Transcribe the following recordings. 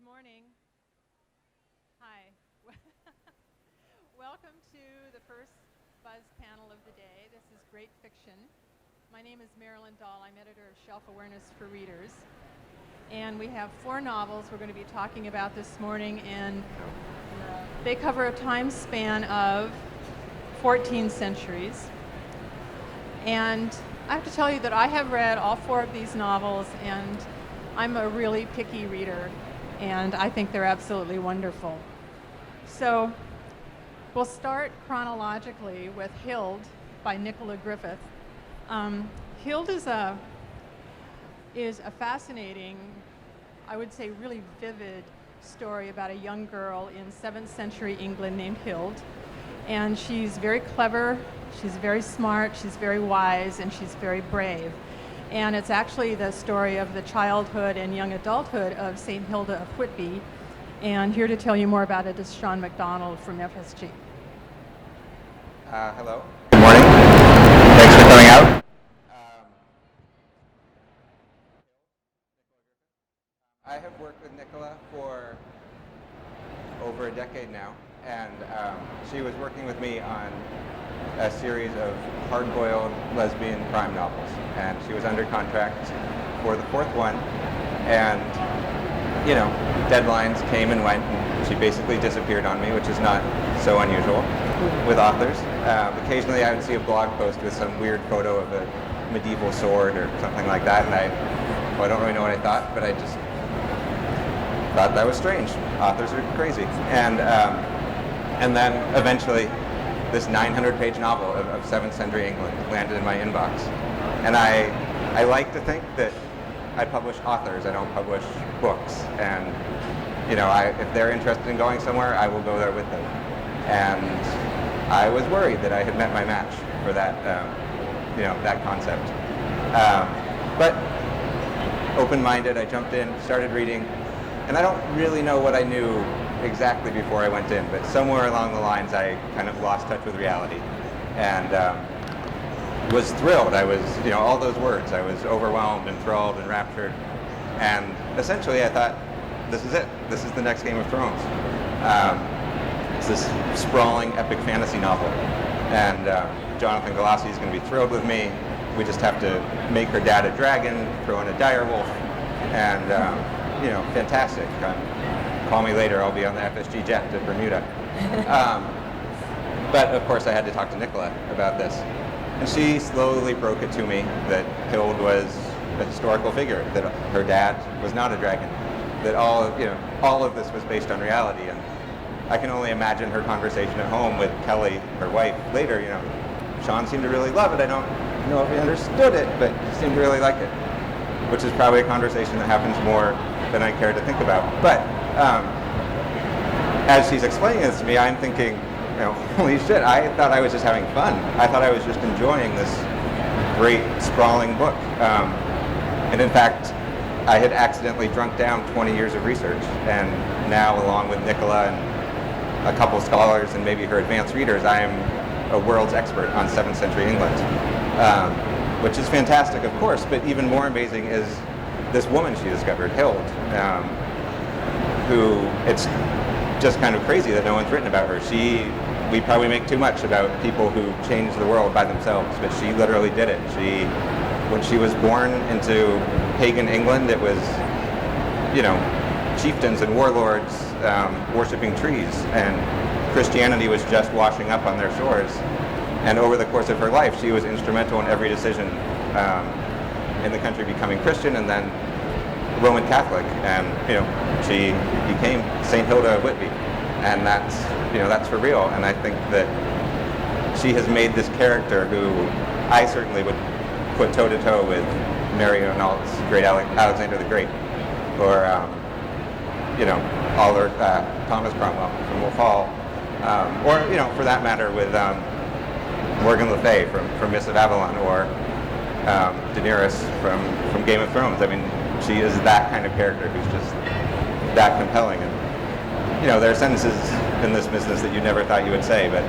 Good morning. Hi. Welcome to the first Buzz panel of the day. This is Great Fiction. My name is Marilyn Dahl. I'm editor of Shelf Awareness for Readers. And we have 4 novels we're going to be talking about this morning, and they cover a time span of 14 centuries. And I have to tell you that I have read all 4 of these novels, and I'm a really picky reader, and I think they're absolutely wonderful. So we'll start chronologically with Hild by Nicola Griffith. Hild is a fascinating, I would say really vivid story about a young girl in 7th century England named Hild. And she's very clever, she's very smart, she's very wise, and she's very brave. And it's actually the story of the childhood and young adulthood of St. Hilda of Whitby. And here to tell you more about it is Sean McDonald from FSG. Hello. Good morning. Thanks for coming out. I have worked with Nicola for over a decade now, and she was working with me on a series of hard-boiled lesbian crime novels, and she was under contract for the 4th one, and you know, deadlines came and went, and she basically disappeared on me, which is not so unusual with authors. Occasionally I would see a blog post with some weird photo of a medieval sword or something like that, and I don't really know what I thought, but I just thought that was strange. Authors are crazy. And then eventually this 900-page novel of 7th century England landed in my inbox. And I like to think that I publish authors, I don't publish books. And you know, if they're interested in going somewhere, I will go there with them. And I was worried that I had met my match for that, you know, that concept. But open-minded, I jumped in, started reading, and I don't really know what I knew exactly before I went in, but somewhere along the lines I kind of lost touch with reality and was thrilled. I was, you know, all those words, I was overwhelmed, enthralled, and raptured, and essentially I thought, this is it. This is the next Game of Thrones. It's this sprawling epic fantasy novel, and Jonathan Galassi is going to be thrilled with me. We just have to make her dad a dragon, throw in a direwolf, and you know, fantastic. Call me later, I'll be on the FSG jet to Bermuda. But of course I had to talk to Nicola about this. And she slowly broke it to me that Hild was a historical figure, that her dad was not a dragon, that all of this was based on reality. And I can only imagine her conversation at home with Kelly, her wife, later. You know, Sean seemed to really love it. I don't know if he understood it, but he seemed to really like it, which is probably a conversation that happens more than I care to think about. But as she's explaining this to me, I'm thinking, you know, holy shit, I thought I was just having fun. I thought I was just enjoying this great, sprawling book. And in fact, I had accidentally drunk down 20 years of research, and now, along with Nicola and a couple scholars and maybe her advanced readers, I am a world's expert on 7th century England, which is fantastic, of course, but even more amazing is this woman she discovered, Hild, who, it's just kind of crazy that no one's written about her. We probably make too much about people who changed the world by themselves, but she literally did it. When she was born into pagan England, it was, you know, chieftains and warlords worshipping trees, and Christianity was just washing up on their shores. And over the course of her life, she was instrumental in every decision in the country becoming Christian and then Roman Catholic, and you know, she became St. Hilda of Whitby, and that's, you know, that's for real. And I think that she has made this character who I certainly would put toe to toe with Mary Renault's Great Alexander the Great, or you know, Thomas Cromwell from Wolf Hall, or you know, for that matter, with Morgan Le Fay from Mists of Avalon, or Daenerys from Game of Thrones. I mean, she is that kind of character who's just that compelling. And you know, there are sentences in this business that you never thought you would say, but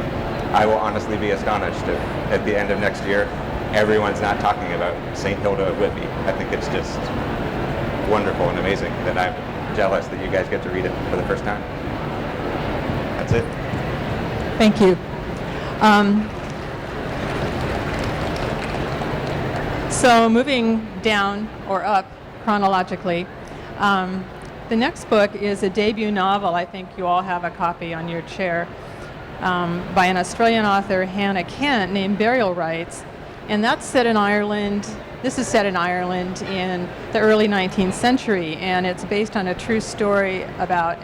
I will honestly be astonished if at the end of next year everyone's not talking about St. Hilda of Whitby. I think it's just wonderful and amazing that I'm jealous that you guys get to read it for the first time. That's it. Thank you. So moving down or up chronologically, the next book is a debut novel. I think you all have a copy on your chair, by an Australian author, Hannah Kent, named Burial Rites. And that's set in Ireland. This is set in Ireland in the early 19th century, and it's based on a true story about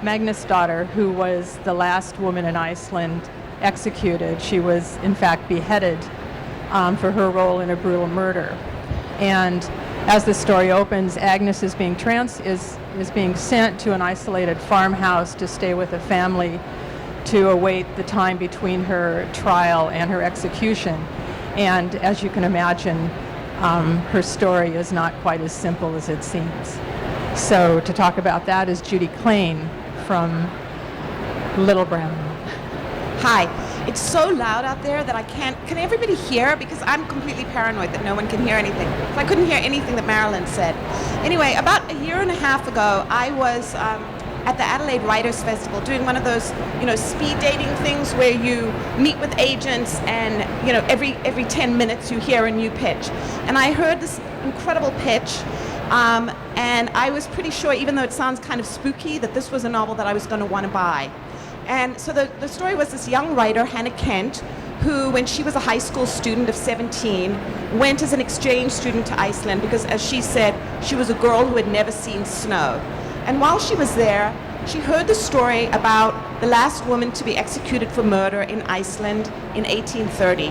Magnus' daughter, who was the last woman in Iceland executed. She was, in fact, beheaded for her role in a brutal murder. And as the story opens, Agnes is being sent to an isolated farmhouse to stay with a family to await the time between her trial and her execution. And as you can imagine, her story is not quite as simple as it seems. So to talk about that is Judy Klain from Little Brown. Hi. It's so loud out there that I can't. Can everybody hear? Because I'm completely paranoid that no one can hear anything. So I couldn't hear anything that Marilyn said. Anyway, about a year and a half ago, I was at the Adelaide Writers Festival doing one of those, speed dating things where you meet with agents and, every 10 minutes you hear a new pitch. And I heard this incredible pitch. And I was pretty sure, even though it sounds kind of spooky, that this was a novel that I was going to want to buy. And so the story was this young writer, Hannah Kent, who, when she was a high school student of 17, went as an exchange student to Iceland because, as she said, she was a girl who had never seen snow. And while she was there, she heard the story about the last woman to be executed for murder in Iceland in 1830.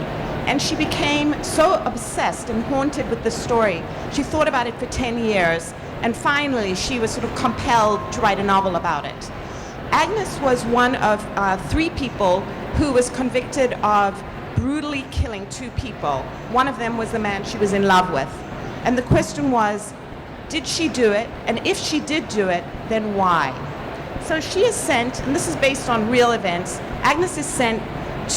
And she became so obsessed and haunted with the story. She thought about it for 10 years, and finally she was sort of compelled to write a novel about it. Agnes was one of 3 people who was convicted of brutally killing 2 people. One of them was the man she was in love with. And the question was, did she do it? And if she did do it, then why? So she is sent, and this is based on real events, Agnes is sent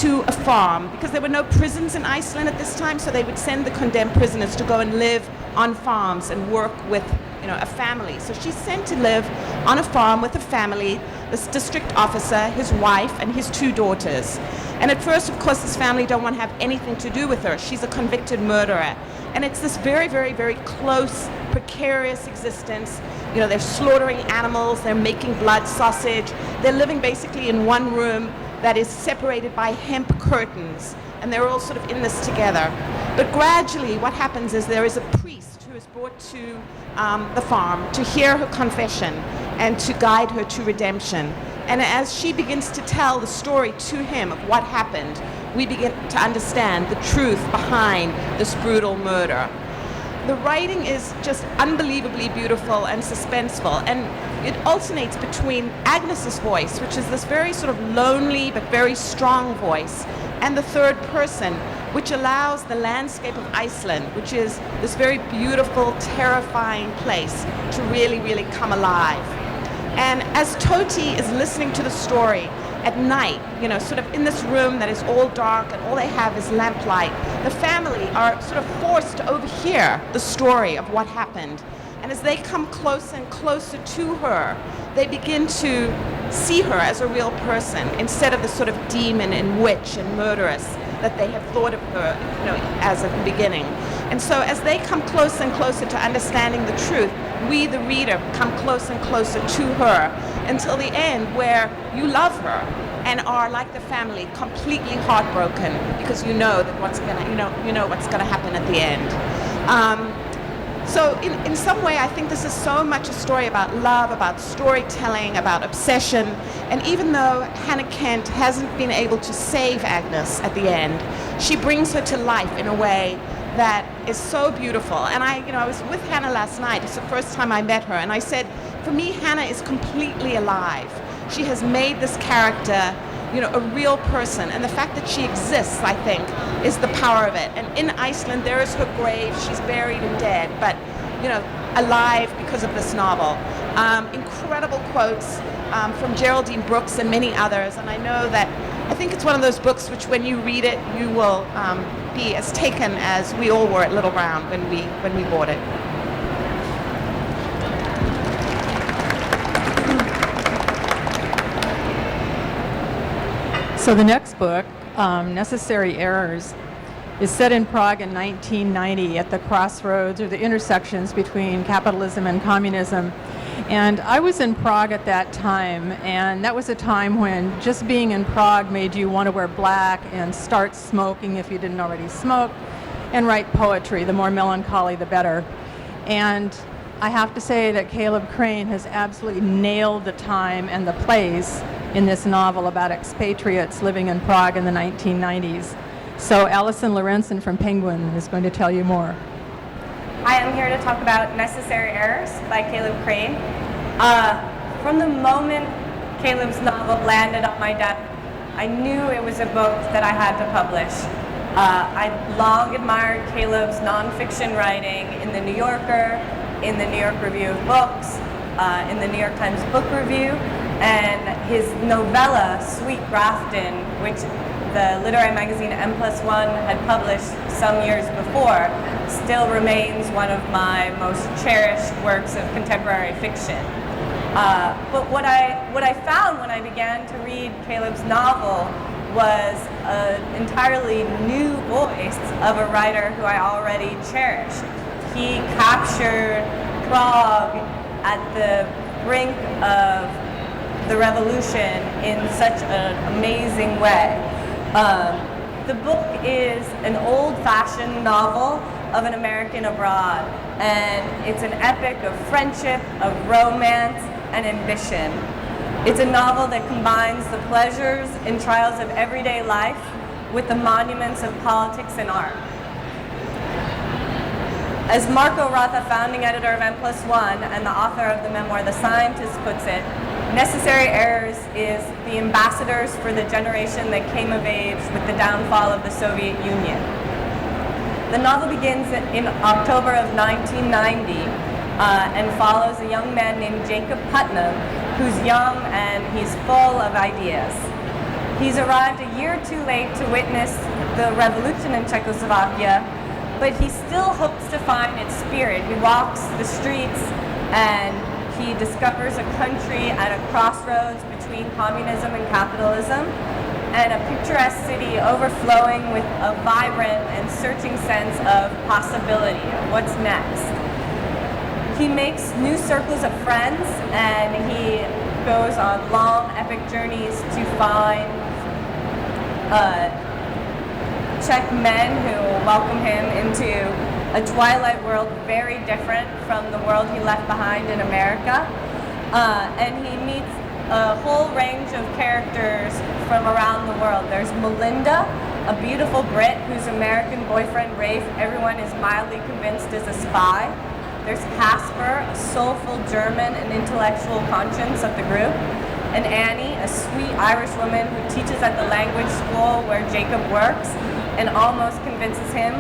to a farm because there were no prisons in Iceland at this time, so they would send the condemned prisoners to go and live on farms and work with a family. So she's sent to live on a farm with a family, this district officer, his wife, and his 2 daughters. And at first, of course, this family don't want to have anything to do with her. She's a convicted murderer. And it's this very, very, very close, precarious existence. They're slaughtering animals, they're making blood sausage. They're living basically in one room that is separated by hemp curtains. And they're all sort of in this together. But gradually, what happens is there is a priest who is brought to the farm to hear her confession and to guide her to redemption. And as she begins to tell the story to him of what happened, we begin to understand the truth behind this brutal murder. The writing is just unbelievably beautiful and suspenseful, and it alternates between Agnes's voice, which is this very sort of lonely but very strong voice, and the third person, which allows the landscape of Iceland, which is this very beautiful, terrifying place, to really, really come alive. And as Toti is listening to the story at night, sort of in this room that is all dark and all they have is lamplight, the family are sort of forced to overhear the story of what happened. And as they come closer and closer to her, they begin to see her as a real person instead of the sort of demon and witch and murderess that they have thought of her, as at the beginning. And so as they come closer and closer to understanding the truth, we, the reader, come closer and closer to her until the end, where you love her and are, like the family, completely heartbroken because you know that what's gonna happen at the end. So in some way, I think this is so much a story about love, about storytelling, about obsession. And even though Hannah Kent hasn't been able to save Agnes at the end, she brings her to life in a way that is so beautiful. And I was with Hannah last night. It's the first time I met her. And I said, for me, Hannah is completely alive. She has made this character, a real person. And the fact that she exists, I think, is the power of it. And in Iceland, there is her grave. She's buried and dead, but, alive because of this novel. Incredible quotes from Geraldine Brooks and many others. And I think it's one of those books which, when you read it, you will be as taken as we all were at Little Brown when we bought it. So the next book, Necessary Errors, is set in Prague in 1990 at the crossroads or the intersections between capitalism and communism. And I was in Prague at that time, and that was a time when just being in Prague made you want to wear black and start smoking if you didn't already smoke, and write poetry. The more melancholy, the better. And I have to say that Caleb Crane has absolutely nailed the time and the place in this novel about expatriates living in Prague in the 1990s. So Alison Lorenzen from Penguin is going to tell you more. Hi, I'm here to talk about Necessary Errors by Caleb Crane. From the moment Caleb's novel landed on my desk, I knew it was a book that I had to publish. I long admired Caleb's nonfiction writing in the New Yorker, in the New York Review of Books, in the New York Times Book Review, and his novella, Sweet Grafton, which the literary magazine M+1 had published some years before, still remains one of my most cherished works of contemporary fiction. But what I found when I began to read Caleb's novel was an entirely new voice of a writer who I already cherished. He captured Prague at the brink of the revolution in such an amazing way. The book is an old-fashioned novel of an American abroad, and it's an epic of friendship, of romance, and ambition. It's a novel that combines the pleasures and trials of everyday life with the monuments of politics and art. As Marco Rata, founding editor of M+1 and the author of the memoir The Scientist, puts it, Necessary Errors is the ambassadors for the generation that came of age with the downfall of the Soviet Union. The novel begins in October of 1990 and follows a young man named Jacob Putnam, who's young and he's full of ideas. He's arrived a year too late to witness the revolution in Czechoslovakia, but he still hopes to find its spirit. He walks the streets and he discovers a country at a crossroads between communism and capitalism, and a picturesque city overflowing with a vibrant and searching sense of possibility, of what's next. He makes new circles of friends, and he goes on long, epic journeys to find Czech men who welcome him into a twilight world very different from the world he left behind in America. And he meets a whole range of characters from around the world. There's Melinda, a beautiful Brit whose American boyfriend, Rafe, everyone is mildly convinced is a spy. There's Casper, a soulful German and intellectual conscience of the group. And Annie, a sweet Irish woman who teaches at the language school where Jacob works and almost convinces him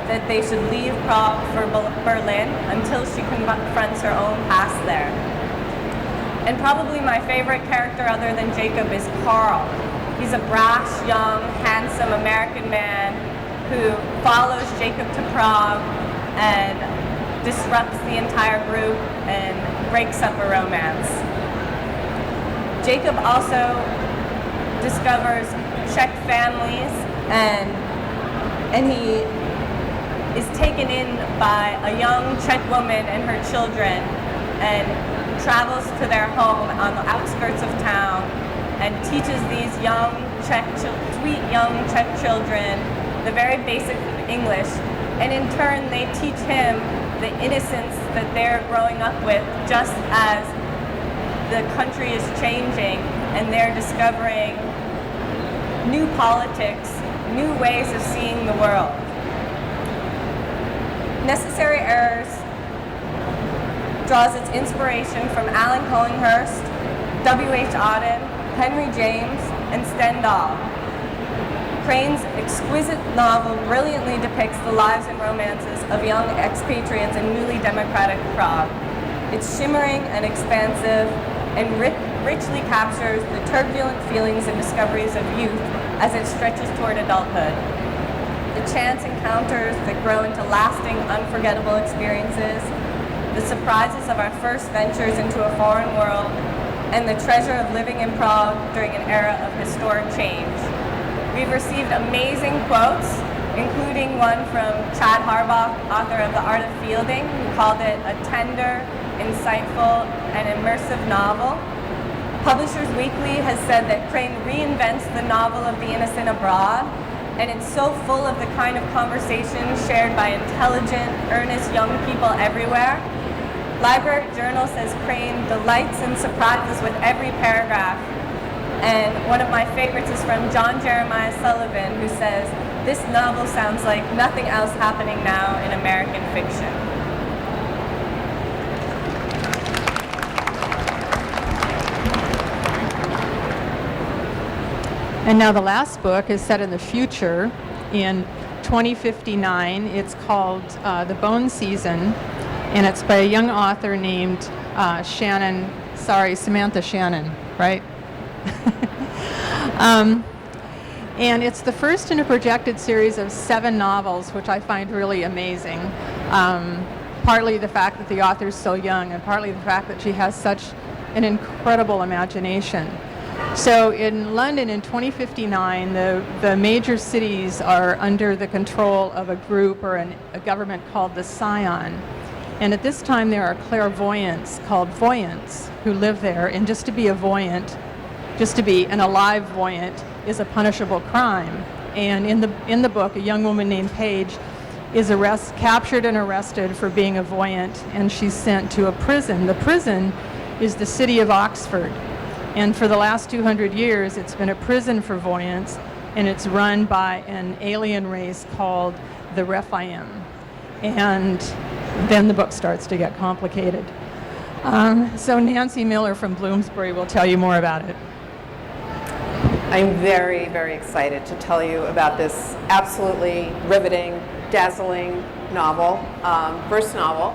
that they should leave Prague for Berlin until she confronts her own past there. And probably my favorite character other than Jacob is Carl. He's a brash, young, handsome American man who follows Jacob to Prague and disrupts the entire group and breaks up a romance. Jacob also discovers Czech families and he is taken in by a young Czech woman and her children and travels to their home on the outskirts of town and teaches these sweet young Czech children the very basic English, and in turn they teach him the innocence that they're growing up with, just as the country is changing and they're discovering new politics, new ways of seeing the world. Necessary Errors draws its inspiration from Alan Collinghurst, W.H. Auden, Henry James, and Stendhal. Crane's exquisite novel brilliantly depicts the lives and romances of young expatriates in newly democratic Prague. It's shimmering and expansive and richly captures the turbulent feelings and discoveries of youth as it stretches toward adulthood. The chance encounters that grow into lasting, unforgettable experiences, the surprises of our first ventures into a foreign world, and the treasure of living in Prague during an era of historic change. We've received amazing quotes, including one from Chad Harbach, author of The Art of Fielding, who called it a tender, insightful, and immersive novel. Publishers Weekly has said that Crane reinvents the novel of the innocent abroad, and it's so full of the kind of conversations shared by intelligent, earnest young people everywhere. Library Journal says Crane delights and surprises with every paragraph. And one of my favorites is from John Jeremiah Sullivan, who says, "This novel sounds like nothing else happening now in American fiction." And now the last book is set in the future in 2059. It's called The Bone Season, and it's by a young author named Samantha Shannon, right? And it's the first in a projected series of 7 novels, which I find really amazing. Partly the fact that the author's so young, and partly the fact that she has such an incredible imagination. So in London in 2059, the major cities are under the control of a group or a government called the Scion. And at this time there are clairvoyants called voyants who live there, and just to be a voyant, just to be an alive voyant, is a punishable crime. And in the book, a young woman named Paige is captured and arrested for being a voyant, and she's sent to a prison. The prison is the city of Oxford. And for the last 200 years, it's been a prison for voyants, and it's run by an alien race called the Rephaim. And then the book starts to get complicated. So Nancy Miller from Bloomsbury will tell you more about it. I'm very, very excited to tell you about this absolutely riveting, dazzling novel, first novel,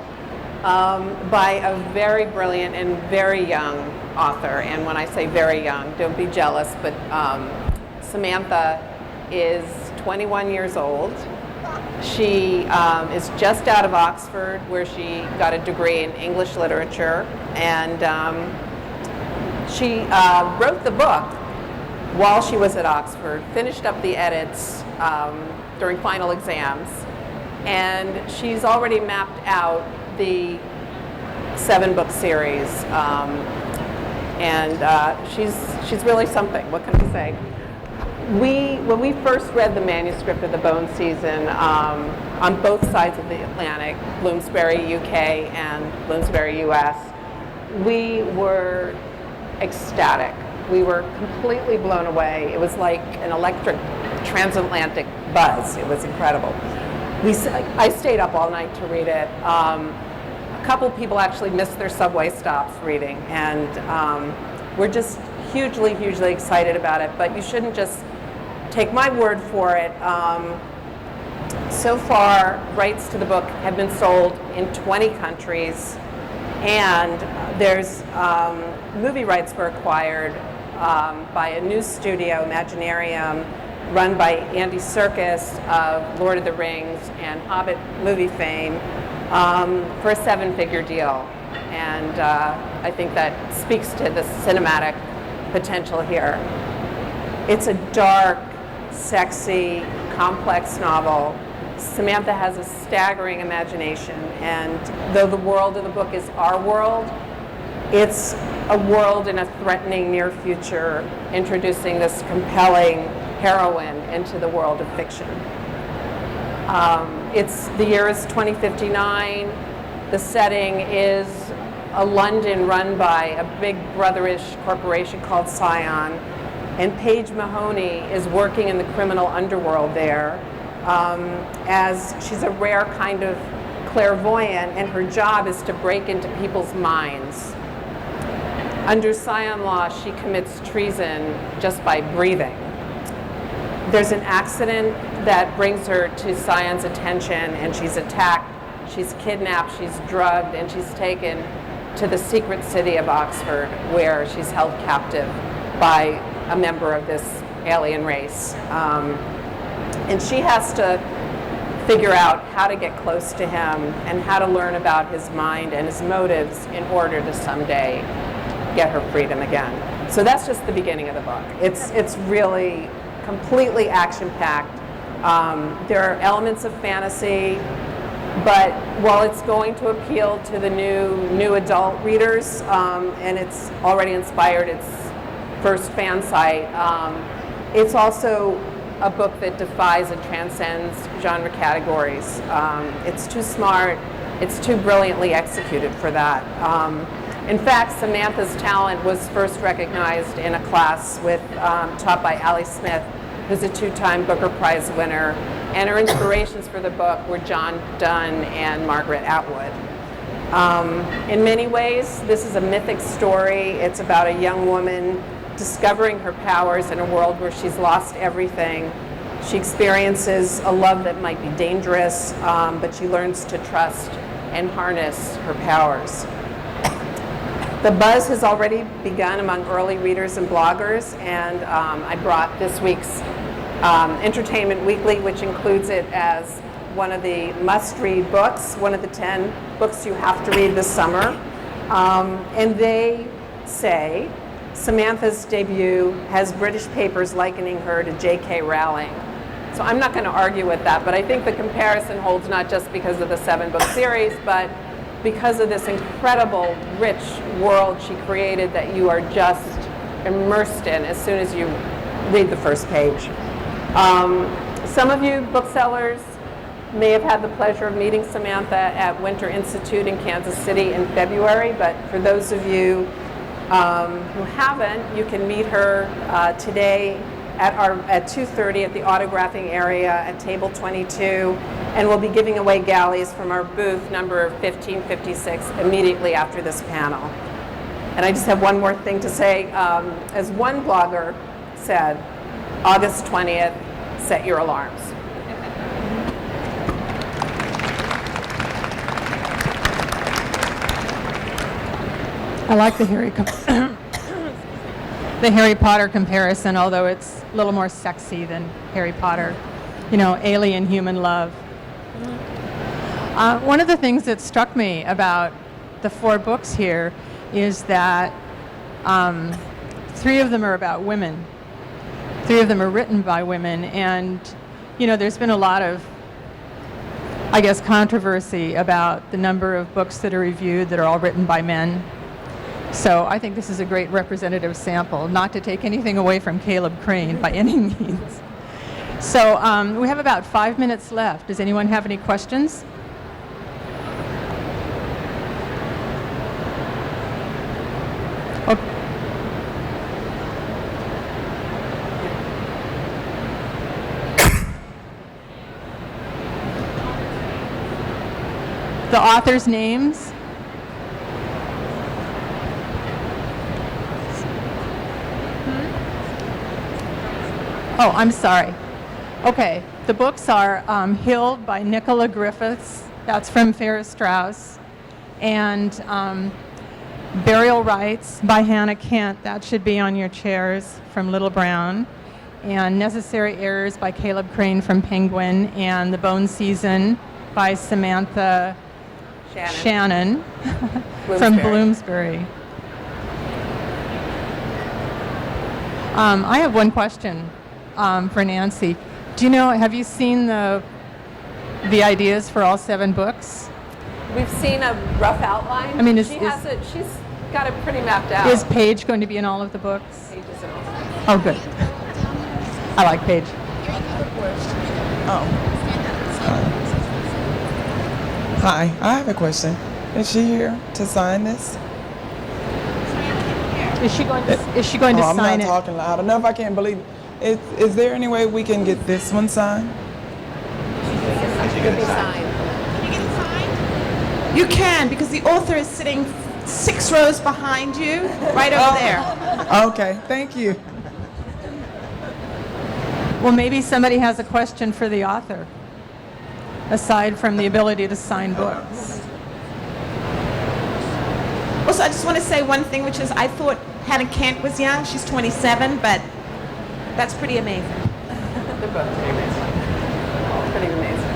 by a very brilliant and very young author. And when I say very young, don't be jealous, but Samantha is 21 years old. She is just out of Oxford, where she got a degree in English literature, and she wrote the book while she was at Oxford, finished up the edits during final exams, and she's already mapped out the 7-book series, and she's really something. What can I say? When we first read the manuscript of The Bone Season on both sides of the Atlantic, Bloomsbury UK and Bloomsbury US, we were ecstatic. We were completely blown away. It was like an electric transatlantic buzz. It was incredible. I stayed up all night to read it. A couple people actually missed their subway stops reading, and we're just hugely, hugely excited about it. But you shouldn't just take my word for it. So far, rights to the book have been sold in 20 countries, and there's movie rights were acquired by a new studio, Imaginarium, run by Andy Serkis of Lord of the Rings and Hobbit movie fame, for a 7-figure deal. And I think that speaks to the cinematic potential here. It's a dark, sexy, complex novel. Samantha has a staggering imagination, and though the world of the book is our world, it's a world in a threatening near future, introducing this compelling heroine into the world of fiction. The year is 2059. The setting is a London run by a big brotherish corporation called Scion, and Paige Mahoney is working in the criminal underworld there, as she's a rare kind of clairvoyant, and her job is to break into people's minds. Under Scion law, she commits treason just by breathing. There's an accident that brings her to Scion's attention, and she's attacked, she's kidnapped, she's drugged, and she's taken to the secret city of Oxford, where she's held captive by a member of this alien race. And she has to figure out how to get close to him and how to learn about his mind and his motives in order to someday get her freedom again. So that's just the beginning of the book. It's really completely action-packed. There are elements of fantasy, but while it's going to appeal to the new adult readers, and it's already inspired its first fan site, it's also a book that defies and transcends genre categories. It's too smart, it's too brilliantly executed for that. In fact, Samantha's talent was first recognized in a class taught by Allie Smith, who's a two-time Booker Prize winner, and her inspirations for the book were John Donne and Margaret Atwood. In many ways, this is a mythic story. It's about a young woman discovering her powers in a world where she's lost everything. She experiences a love that might be dangerous, but she learns to trust and harness her powers. The buzz has already begun among early readers and bloggers, and I brought this week's Entertainment Weekly, which includes it as one of the must-read books, one of the 10 books you have to read this summer. And they say Samantha's debut has British papers likening her to J.K. Rowling. So I'm not going to argue with that, but I think the comparison holds not just because of the 7-book series, but because of this incredible, rich world she created that you are just immersed in as soon as you read the first page. Some of you booksellers may have had the pleasure of meeting Samantha at Winter Institute in Kansas City in February, but for those of you who haven't, you can meet her today at 2:30 at the autographing area at table 22, and we'll be giving away galleys from our booth number 1556 immediately after this panel. And I just have one more thing to say. As one blogger said, August 20th, set your alarms. I like the Harry Potter comparison, although it's a little more sexy than Harry Potter. You know, alien human love. One of the things that struck me about the 4 books here is that 3 of them are about women. 3 of them are written by women, and you know, there's been a lot of, I guess, controversy about the number of books that are reviewed that are all written by men. So I think this is a great representative sample, not to take anything away from Caleb Crane by any means. So we have about 5 minutes left. Does anyone have any questions? Okay. The authors' names? Oh, I'm sorry. Okay, the books are Hild by Nicola Griffiths, that's from Farrar Straus, and Burial Rites by Hannah Kent, that should be on your chairs, from Little Brown, and Necessary Errors by Caleb Crane from Penguin, and The Bone Season by Samantha Shannon from Bloomsbury. I have one question for Nancy. Do you know, have you seen the ideas for all 7 books? We've seen a rough outline. I mean, she's got it pretty mapped out. Is Paige going to be in all of the books? Paige is in all of them. Oh, good. I like Paige. Oh. Hi, I have a question. Is she here to sign this? Is she going to I'm sign not it? talking loud enough. I can't believe it. Is there any way we can get this one signed? It could be signed. You can, because the author is sitting 6 rows behind you, right over there. Okay, thank you. Well, maybe somebody has a question for the author, aside from the ability to sign books. Also, I just want to say one thing, which is I thought Hannah Kent was young. She's 27, but that's pretty amazing. They're both pretty amazing. Pretty amazing.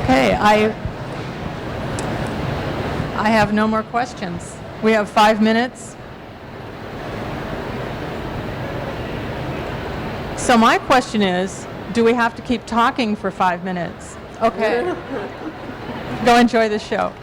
Okay, I have no more questions. We have 5 minutes. So my question is, do we have to keep talking for 5 minutes? Okay. Go enjoy the show.